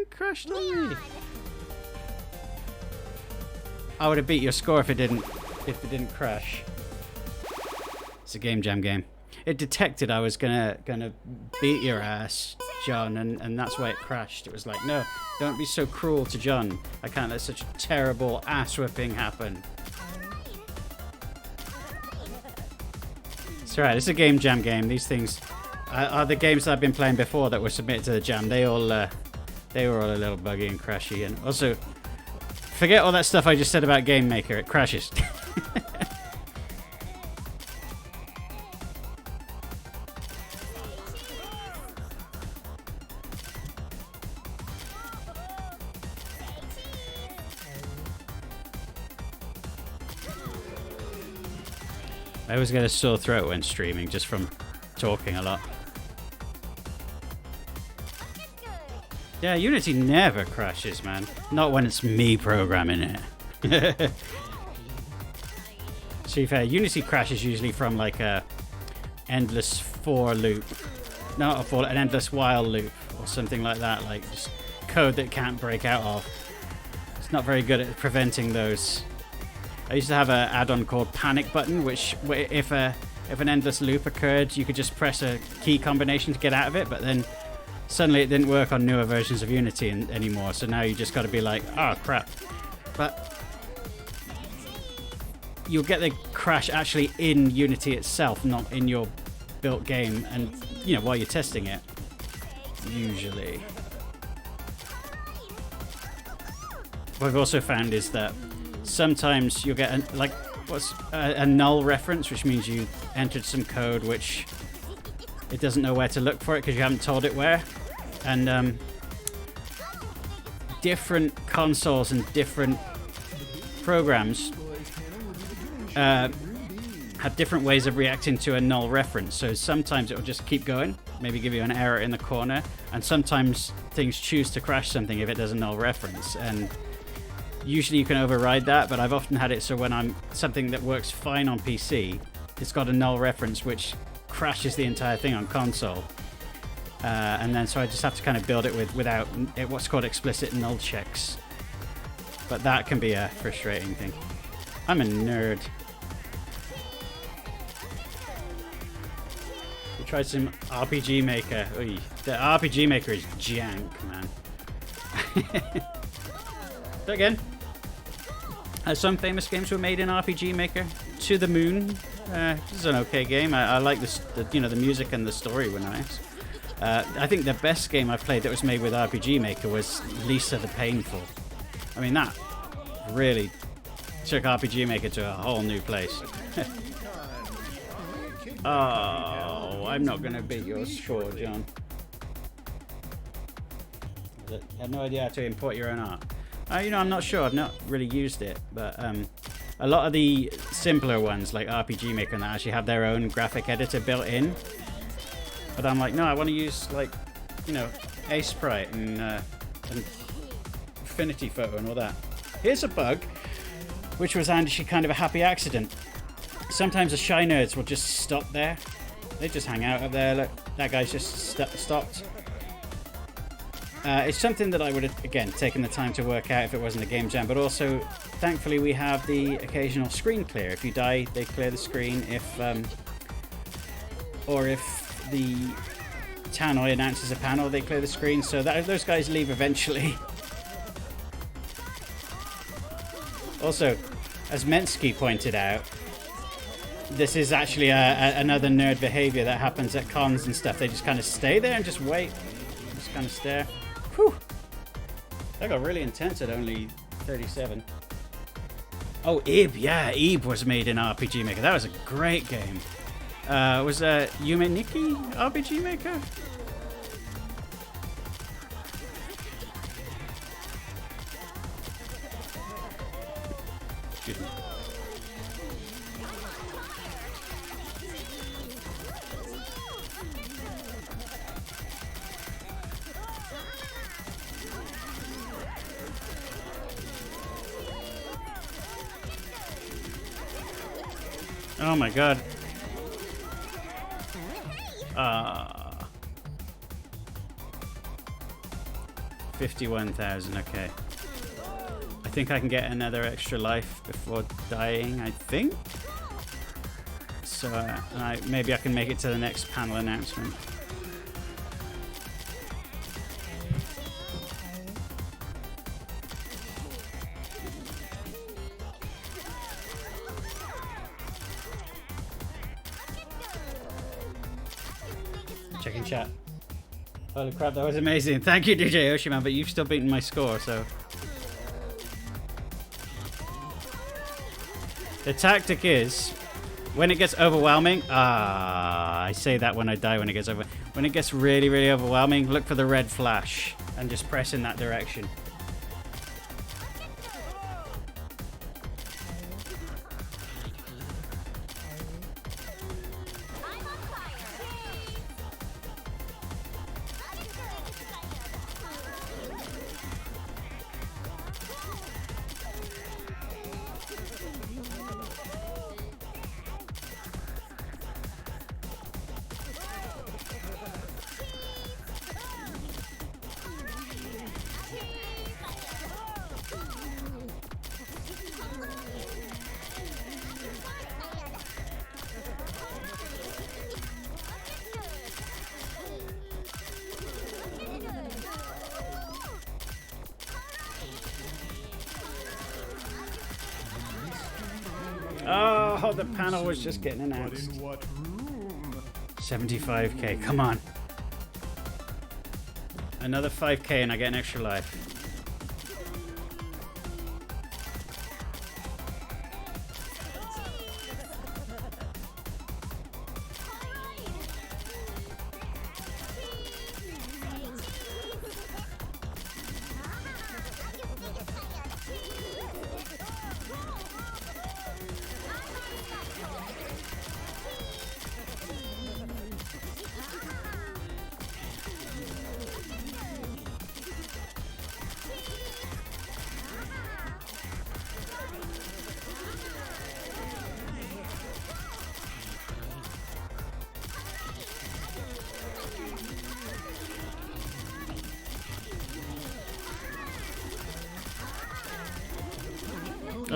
it crashed on me. I would have beat your score if it didn't crash. It's a game jam game. It detected I was gonna beat your ass, John, and that's why it crashed. It was like, no, don't be so cruel to John. I can't let such a terrible ass whipping happen. It's alright, it's a game jam game. These things are the games that I've been playing before that were submitted to the jam. They were all a little buggy and crashy, and also forget all that stuff I just said about Game Maker. It crashes. I always get a sore throat when streaming, just from talking a lot. Yeah, Unity never crashes, man. Not when it's me programming it. To be fair, Unity crashes usually from like a endless for loop. Not a for, an endless while loop or something like that. Like just code that can't break out of. It's not very good at preventing those. I used to have an add-on called Panic Button, which if an endless loop occurred, you could just press a key combination to get out of it, but then suddenly it didn't work on newer versions of Unity anymore, so now you just got to be like, oh crap. But you'll get the crash actually in Unity itself, not in your built game, and you know, while you're testing it, usually. What I've also found is that sometimes you'll get a null reference, which means you entered some code which it doesn't know where to look for it because you haven't told it where. And different consoles and different programs have different ways of reacting to a null reference. So sometimes it will just keep going, maybe give you an error in the corner, and sometimes things choose to crash something if it does a null reference. And usually you can override that, but I've often had it so when I'm something that works fine on PC, it's got a null reference which crashes the entire thing on console. And then so I just have to kind of build it without what's called explicit null checks. But that can be a frustrating thing. I'm a nerd. We tried some RPG Maker. Oy, the RPG Maker is jank, man. So again, some famous games were made in RPG Maker. To the Moon. This is an okay game. I like the music and the story were nice. I think the best game I played that was made with RPG Maker was Lisa the Painful. I mean, that really took RPG Maker to a whole new place. Oh, I'm not going to beat your score, John. I had no idea how to import your own art. I'm not sure. I've not really used it, but a lot of the simpler ones, like RPG Maker, and that actually have their own graphic editor built in. But I'm like, no, I want to use A-Sprite and Infinity Photo and all that. Here's a bug, which was actually kind of a happy accident. Sometimes the shy nerds will just stop there. They just hang out up there. Look, that guy's just stopped. It's something that I would have, again, taken the time to work out if it wasn't a game jam, but also, thankfully, we have the occasional screen clear. If you die, they clear the screen. If the tannoy announces a panel, they clear the screen. So those guys leave eventually. Also, as Mensky pointed out, this is actually another nerd behavior that happens at cons and stuff. They just kind of stay there and just wait. Just kind of stare. Whew. That got really intense at only 37. Oh, Ib. Yeah, Ib was made in RPG Maker. That was a great game. Was Yumeniki RPG Maker? Excuse me. Oh my god. 51,000, okay. I think I can get another extra life before dying, I think. So maybe I can make it to the next panel announcement. Checking chat. Holy crap, that was amazing. Thank you, DJ Oshiman, but you've still beaten my score, so... The tactic is, when it gets overwhelming... I say that when I die when it gets over... When it gets really, really overwhelming, look for the red flash and just press in that direction. Oh, the panel was just getting announced. 75k, come on. Another 5k and I get an extra life.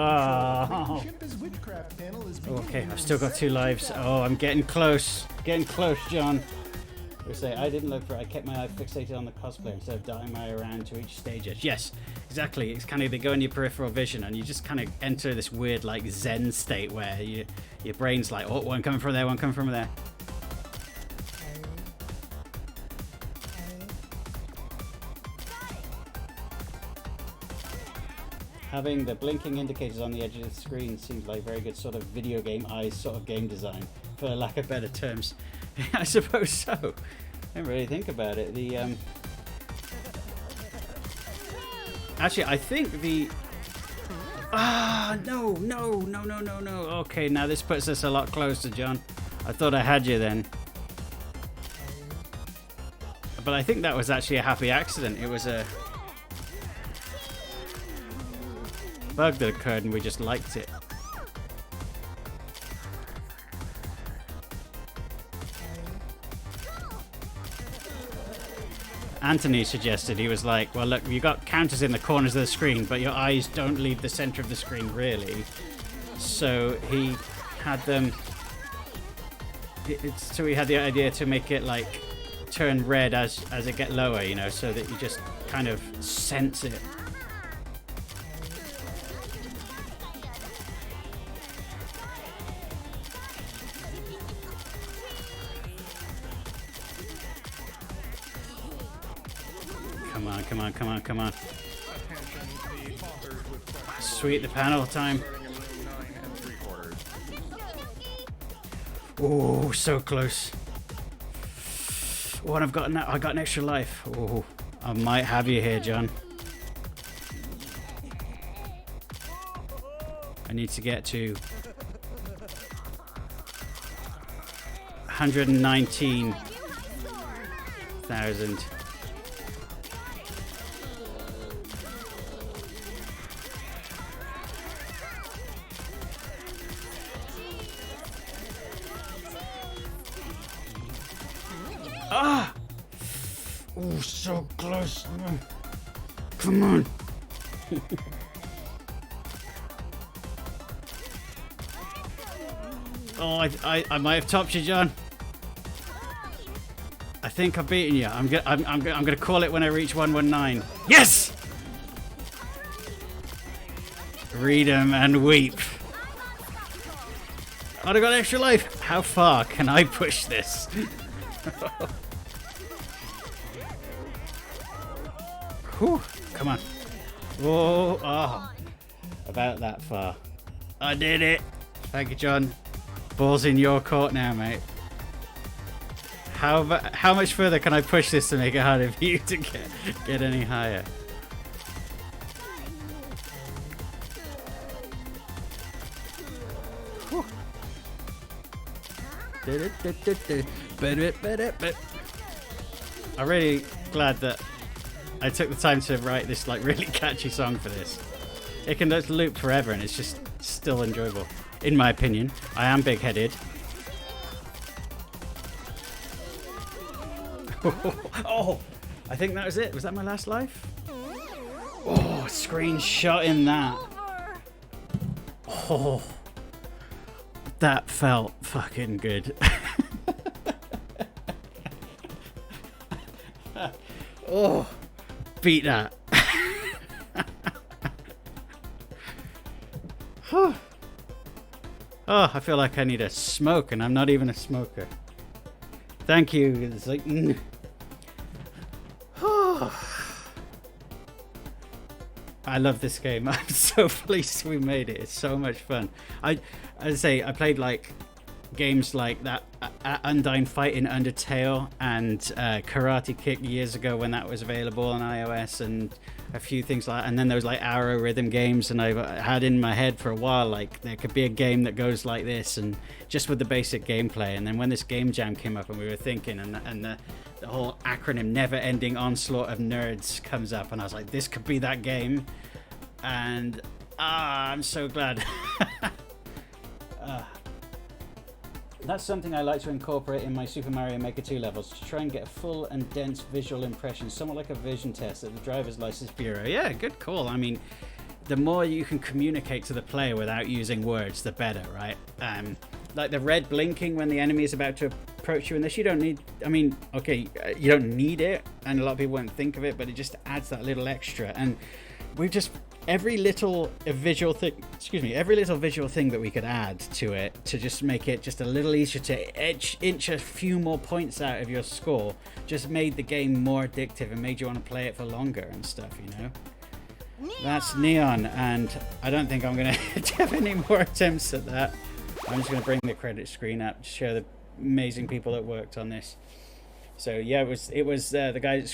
Oh. Okay, I've still got 2 lives. Oh, I'm getting close. Getting close, John. I didn't look for it. I kept my eye fixated on the cosplayer instead of darting my eye around to each stage edge. Yes, exactly. It's kind of, they go in your peripheral vision and you just kind of enter this weird like Zen state where your brain's like, oh, one coming from there, one coming from there. Having the blinking indicators on the edge of the screen seems like very good sort of video game eyes sort of game design, for lack of better terms. I suppose so. I didn't really think about it. Actually, I think no. Okay, now this puts us a lot closer, John. I thought I had you then. But I think that was actually a happy accident. It was a bug that occurred and we just liked it. Anthony suggested, he was like, well look, you got counters in the corners of the screen but your eyes don't leave the center of the screen really, so he had them so he had the idea to make it like turn red as it get lower, you know, so that you just kind of sense it. Come on. Sweet, the panel time. Oh, so close. Oh, and I got an extra life. Oh, I might have you here, John. I need to get to 119,000. Ah! Oh, so close. Come on. Oh, I might have topped you, John. I think I've beaten you. I'm gonna call it when I reach 119. Yes! Read 'em and weep. Oh, I got extra life. How far can I push this? Whew, come on. Whoa, oh, about that far. I did it. Thank you, John. Ball's in your court now, mate. How much further can I push this to make it harder for you to get any higher? I'm really glad that I took the time to write this like really catchy song for this. It can just loop forever and it's just still enjoyable. In my opinion, I am big-headed. Oh, I think that was it. Was that my last life? Oh, screenshot in that. Oh, that felt fucking good. Oh, beat that. Oh, I feel like I need a smoke and I'm not even a smoker. Thank you. It's like... I love this game. I'm so pleased we made it. It's so much fun. As I say, I played like games like that Undyne Fight in Undertale and Karate Kick years ago when that was available on iOS, and a few things like that. And then there was like Arrow rhythm games, and I had in my head for a while like there could be a game that goes like this, and just with the basic gameplay. And then when this game jam came up and we were thinking, and the whole acronym Never Ending Onslaught of Nerds comes up, and I was like, this could be that game. And I'm so glad. That's something I like to incorporate in my Super Mario Maker 2 levels, to try and get a full and dense visual impression, somewhat like a vision test at the Driver's License Bureau. Yeah, good call. I mean, the more you can communicate to the player without using words, the better, right? Like the red blinking when the enemy is about to approach you in this, you don't need, I mean, okay, you don't need it, and a lot of people won't think of it, but it just adds that little extra. And we've just... every little visual thing that we could add to it to just make it just a little easier to inch a few more points out of your score just made the game more addictive and made you want to play it for longer and stuff, you know. That's N.E.O.N, and I don't think I'm gonna have any more attempts at that. I'm just gonna bring the credit screen up to show the amazing people that worked on this. So yeah, it was the guys